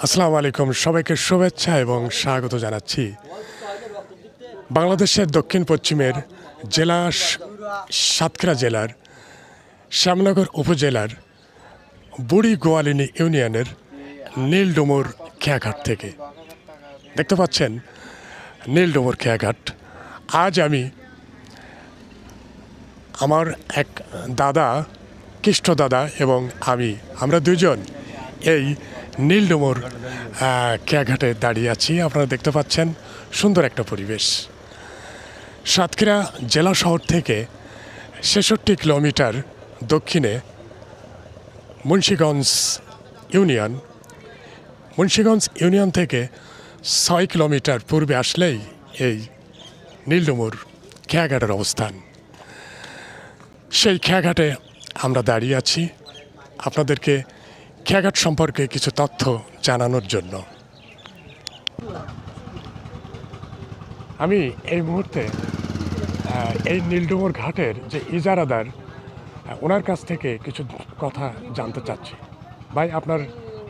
আসসালামু আলাইকুম, সবাইকে শুভেচ্ছা এবং স্বাগত জানাচ্ছি বাংলাদেশের দক্ষিণ পশ্চিমের জেলা সাতক্ষীরা জেলার শ্যামনগর উপজেলার বুড়ি গোয়ালিনী ইউনিয়নের নীলডুমুর খেয়াঘাট থেকে। দেখতে পাচ্ছেন নীলডুমুর খেয়াঘাট। আজ আমি আমার এক দাদা, কৃষ্ণ দাদা এবং আমরা দুজন এই নীলডুমুর খেয়াঘাটে দাঁড়িয়ে আছি। আপনারা দেখতে পাচ্ছেন সুন্দর একটা পরিবেশ। সাতক্ষীরা জেলা শহর থেকে ৬৬ কিলোমিটার দক্ষিণে মুন্সিগঞ্জ ইউনিয়ন থেকে ৬ কিলোমিটার পূর্বে আসলেই এই নীলডুমুর খেয়াঘাটের অবস্থান। সেই খেয়াঘাটে আমরা দাঁড়িয়ে আছি আপনাদেরকে খেয়াঘাট সম্পর্কে কিছু তথ্য জানানোর জন্য। আমি এই মুহূর্তে এই নীলডুমুর ঘাটের যে ইজারাদার, ওনার কাছ থেকে কিছু কথা জানতে চাচ্ছি। ভাই, আপনার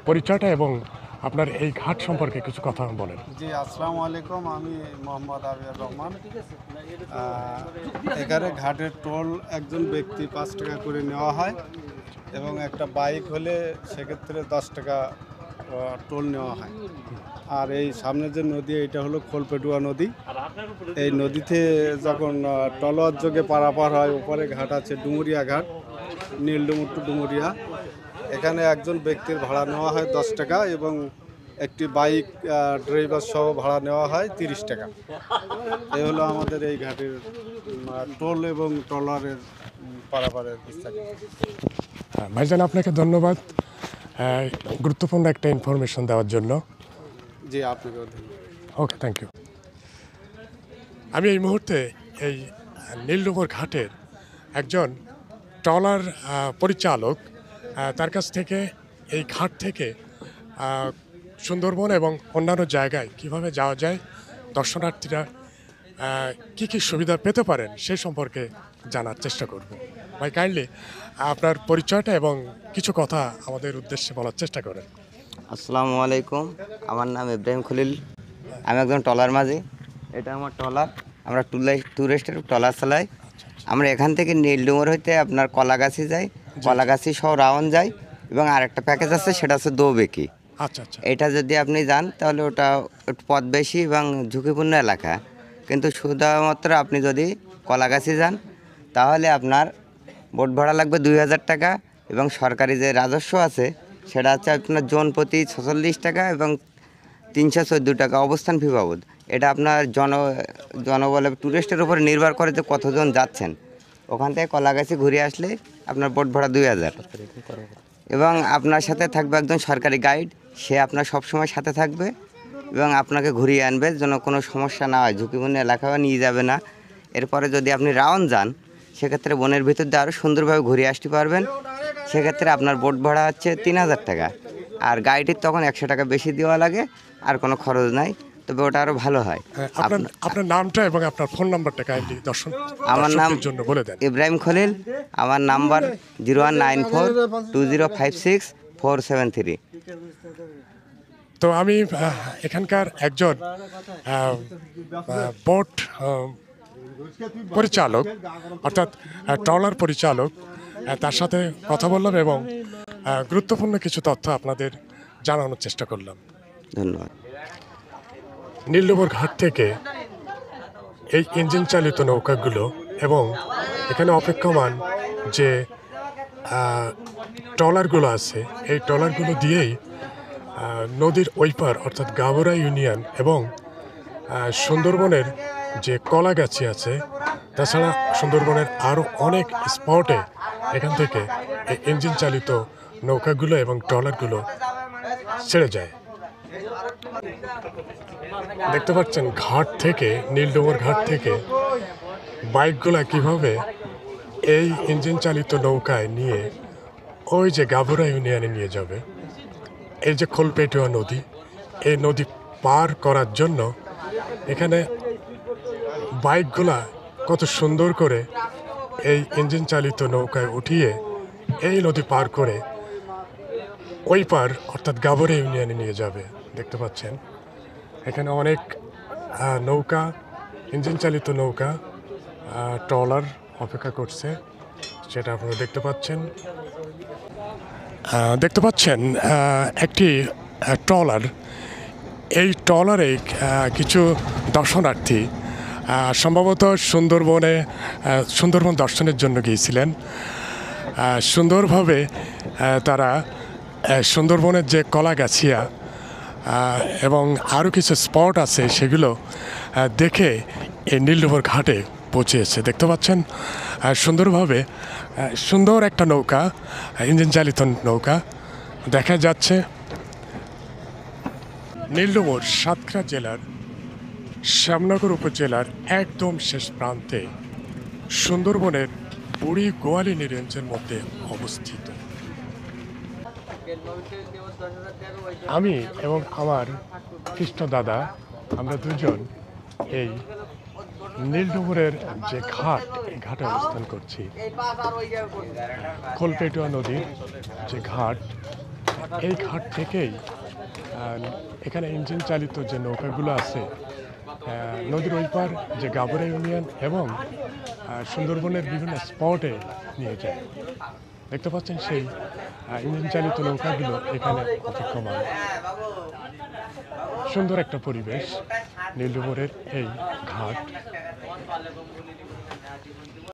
পরিচয়টা এবং আপনার এই ঘাট সম্পর্কে কিছু কথা বলেন। জি, আসসালামু আলাইকুম। আমি মোহাম্মদ আবিয়ার রহমান। এখানে ঘাটের টোল একজন ব্যক্তি ৫ টাকা করে নেওয়া হয় এবং একটা বাইক হলে সেক্ষেত্রে ১০ টাকা টোল নেওয়া হয়। আর এই সামনে যে নদী, এটা হলো খোলপেটুয়া নদী। এই নদীতে যখন টলওয়ার যোগে পারাপার হয়, উপরে ঘাট আছে ডুমুরিয়া ঘাট, নীলডুমুর টু ডুমুরিয়া। এখানে একজন ব্যক্তির ভাড়া নেওয়া হয় ১০ টাকা এবং একটি বাইক ড্রাইভার সহ ভাড়া নেওয়া হয় ৩০ টাকা। এই হলো আমাদের এই ঘাটের টোল এবং ট্রলারের পারাপারের বিস্তারিত। ভাইজান, আপনাকে ধন্যবাদ গুরুত্বপূর্ণ একটা ইনফরমেশন দেওয়ার জন্য। জি, আপনাকেও ধন্যবাদ। ওকে, থ্যাংক ইউ। আমি এই মুহূর্তে এই নীলডুমুর ঘাটের একজন ট্রলার পরিচালক, তার কাছ থেকে এই ঘাট থেকে সুন্দরবন এবং অন্যান্য জায়গায় কিভাবে যাওয়া যায়, দর্শনার্থীরা কী কী সুবিধা পেতে পারেন সেই সম্পর্কে জানার চেষ্টা করব। ভাই, কাইন্ডলি আপনার পরিচয়টা এবং কিছু কথা আমাদের উদ্দেশ্যে বলার চেষ্টা করেন। আসসালামু আলাইকুম, আমার নাম ইব্রাহিম খলিল। আমি একজন ট্রলার মাঝি। এটা আমার ট্রলার। আমরা ট্যুরিস্টের ট্রলার চালাই। আমরা এখান থেকে নীলডুমুর হইতে আপনার কলাগাছি যাই, কলাগাছি সহ রাউন্ড যাই এবং আরেকটা প্যাকেজ আছে, সেটা হচ্ছে দোবেকি। আচ্ছা আচ্ছা। এটা যদি আপনি যান তাহলে ওটা পথ বেশি এবং ঝুঁকিপূর্ণ এলাকা, কিন্তু শুধুমাত্র আপনি যদি কলাগাছি যান তাহলে আপনার বোট ভাড়া লাগবে ২০০০ টাকা এবং সরকারি যে রাজস্ব আছে সেটা হচ্ছে আপনার জন প্রতি ৪৬ টাকা এবং ৩১৪ টাকা অবস্থান ফি বাবদ। এটা আপনার জনবল ট্যুরিস্টের উপরে নির্ভর করে যে কতজন যাচ্ছেন। ওখান থেকে কলাগাছি ঘুরে আসলে আপনার বোট ভাড়া ২০০০ এবং আপনার সাথে থাকবে একজন সরকারি গাইড। সে আপনার সবসময় সাথে থাকবে এবং আপনাকে ঘুরিয়ে আনবে যেন কোনো সমস্যা না হয়, ঝুঁকিপূর্ণ এলাকাও নিয়ে যাবে না। এরপরে যদি আপনি রাউন্ড যান সেক্ষেত্রে বনের ভিতর দিয়ে আরও সুন্দরভাবে ঘুরে আসতে পারবেন। সেক্ষেত্রে আপনার বোট ভাড়া হচ্ছে ৩০০০ টাকা, আর গাড়িটির তখন ১০০ টাকা বেশি দেওয়া লাগে, আর কোনো খরচ নাই, তবে ওটা আরও ভালো হয়। আপনার নামটা এবং আপনার ফোন নাম্বারটা কাইন্ডলি আমার নাম জন্য বলে দেন। ইব্রাহিম খলিল। আমার নাম্বার 01942056 473। তো আমি এখানকার একজন বোট পরিচালক, অর্থাৎ ট্রলার পরিচালক, তার সাথে কথা বললাম এবং গুরুত্বপূর্ণ কিছু তথ্য আপনাদের জানানোর চেষ্টা করলাম। ধন্যবাদ। নীলডুমুর ঘাট থেকে এই ইঞ্জিন চালিত নৌকাগুলো এবং এখানে অপেক্ষমান যে ট্রলারগুলো আছে, এই ট্রলারগুলো দিয়েই নদীর ওই পার অর্থাৎ গাবরা ইউনিয়ন এবং সুন্দরবনের যে কলাগাছি আছে, তাছাড়া সুন্দরবনের আরও অনেক স্পটে এখান থেকে এই ইঞ্জিন চালিত নৌকাগুলো এবং ট্রলারগুলো ছেড়ে যায়। দেখতে পাচ্ছেন ঘাট থেকে, নীলডুমুর ঘাট থেকে বাইকগুলা কিভাবে এই ইঞ্জিন চালিত নৌকায় নিয়ে ওই যে গাবরা ইউনিয়নে নিয়ে যাবে। এই যে খোলপেটুয়া নদী, এই নদী পার করার জন্য এখানে বাইকগুলা কত সুন্দর করে এই ইঞ্জিন চালিত নৌকায় উঠিয়ে এই নদী পার করে ওই পার অর্থাৎ গাবরে ইউনিয়নে নিয়ে যাবে। দেখতে পাচ্ছেন এখানে অনেক নৌকা, ইঞ্জিন চালিত নৌকা, ট্রলার অপেক্ষা করছে, সেটা আপনারা দেখতে পাচ্ছেন। দেখতে পাচ্ছেন একটি ট্রলার। এই ট্রলারে কিছু দর্শনার্থী সম্ভবত সুন্দরবন দর্শনের জন্য গিয়েছিলেন। সুন্দরভাবে তারা সুন্দরবনের যে কলাগাছিয়া এবং আরও কিছু স্পট আছে সেগুলো দেখে এই নীলডুমুর ঘাটে পৌঁছেছে। দেখতে পাচ্ছেন সুন্দরভাবে সুন্দর একটা নৌকা, ইঞ্জিন চালিত নৌকা দেখা যাচ্ছে। নীলডুমুর সাতক্ষীরা জেলার শ্যামনগর উপজেলার একদম শেষ প্রান্তে সুন্দরবনের বুড়ি গোয়ালিনী রেঞ্জের মধ্যে অবস্থিত। আমি এবং আমার কৃষ্ণ দাদা, আমরা দুজন এই নীলডুমুরের যে ঘাট, এই ঘাটে অবস্থান করছি। খোলপেটুয়া নদীর যে ঘাট, এই ঘাট থেকেই এখানে ইঞ্জিন চালিত যে নৌকাগুলো আছে নদীর ওই পার যে গাবরা ইউনিয়ন এবং সুন্দরবনের বিভিন্ন স্পটে নিয়ে যায়। দেখতে পাচ্ছেন সেই ইঞ্জিন চালিত নৌকাগুলো এখানে অপেক্ষমান। সুন্দর একটা পরিবেশ নীলডুমুরের এই ঘাট।